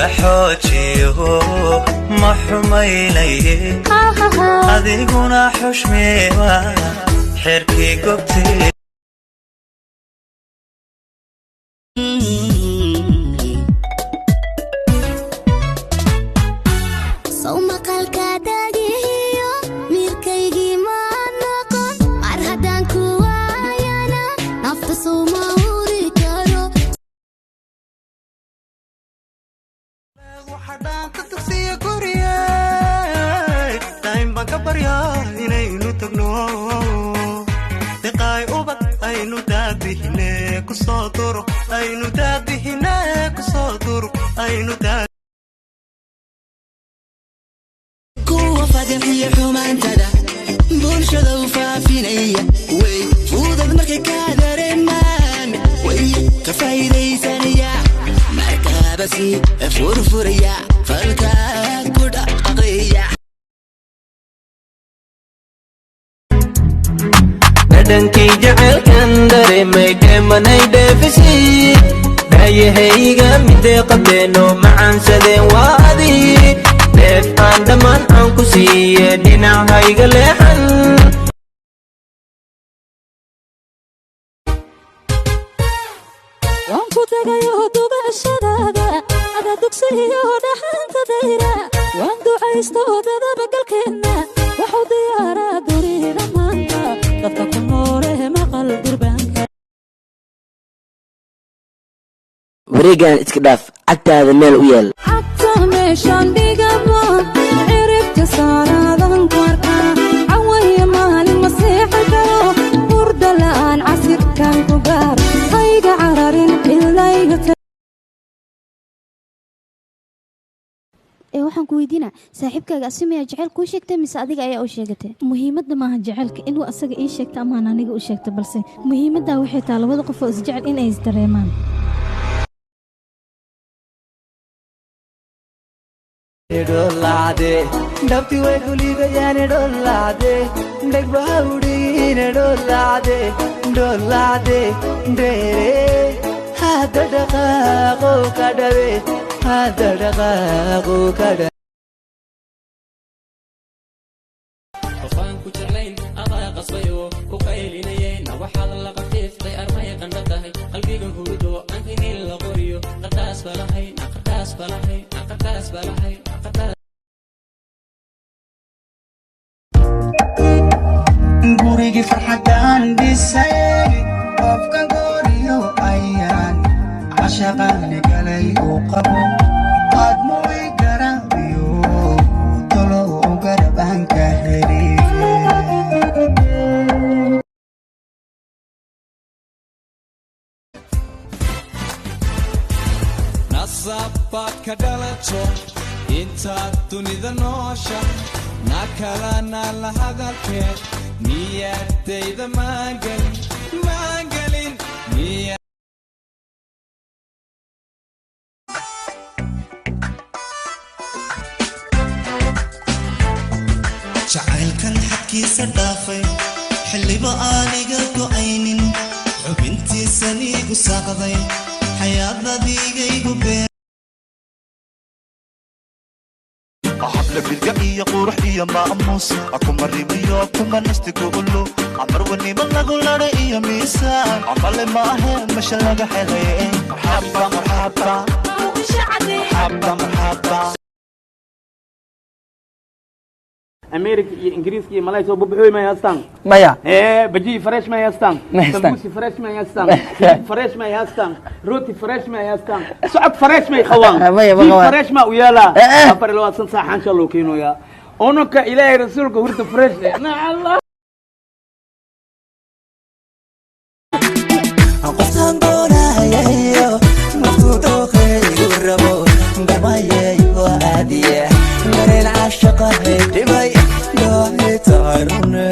حوجيه محميني أديقنا حشمي حركي قبتي كوا فادحية حمانتدا بولشدا وفافينية وي فوضى مركي كادرمان وي كفايديسانية مركبسي فرفرية فالكا كودا قضية بدنكي جعل كندري ميكي مني دفسي هيهيغا مدي قبلينو معان سدين وادي ديف عندمان عنكو سيي دينا هيغا لحن وانكو تغيو دوبا الشدادا ادا دوكسيو دحان تديرا وان دوعيستو دادا بقل كينا وحو ديارا دورينا مانتا دادka ku noole maqal durbaanka wareegan iska dhaaf agtaada meel u yeel hatta meeshan dhigamo ciribta saaradan qarka awaya maalin masiixa karo burda la'aan casirkan ku gaar hayga cararin ilayga waxaan ku weydiinaa saaxiibkaaga asimaya jacayl kuu sheegtay mise adiga ayaa u sheegatay muhiimadda maaha jacaylka inuu asaga ii sheegto ama aniga u sheegto balse muhiimadda waxay tahay labada qof oo isjecel in ay isdareemaan डोलादे डबती वे गुली गयाने डोलादे डेग बाउडी ने डोलादे डोलादे डेरे हाथ डका को kadave हाथ डका को kadave qofaan ku jeclayn adaa qasbayo ku qaylinayeen waxaad la qafiiftay armay qandhatahay qalbiga hurdo aan in la qoriyo qadaas balahay qadaas balahay qadaas balahay gurigi farxadan dhisay qofka gooriyo ayaan cashaqan galay oo qabo aad mooy garabiyo tolo garaban ka heli nasabat kadalato inta dunida noosha nakalana la hadalkeed niyadayda maangalin jacaylkan xadkiisa dhaafay xilliba aaniga go'aynin xubintiisan iigu saaqday xayaadadiigaygu beer حبل بالقئية قروح إيا مأموس أكو مريبيو أكو منستي كولو عمر وني بلغو لرئية ميسان عمال ما أهم مش لغا حلين مرحبا مرحبا مرحبا مرحبا أمريكا إنجليزي ملايسا وبوبحوي ما يستان maya بجي فريش ما يستان سمبوسي فريش ما يستان فريش ما يستان روتي فريش ما يستان سعد فريش ما يخوان فريش ما ويالا أفر لو أصلا صح إن شاء الله كينو يا أونك إلهي رسولك ورت فريش نا الله qoftan doonayo maqtuuto khayr rabo gabayay waadiye mareen ashqa hedibay loo taaruna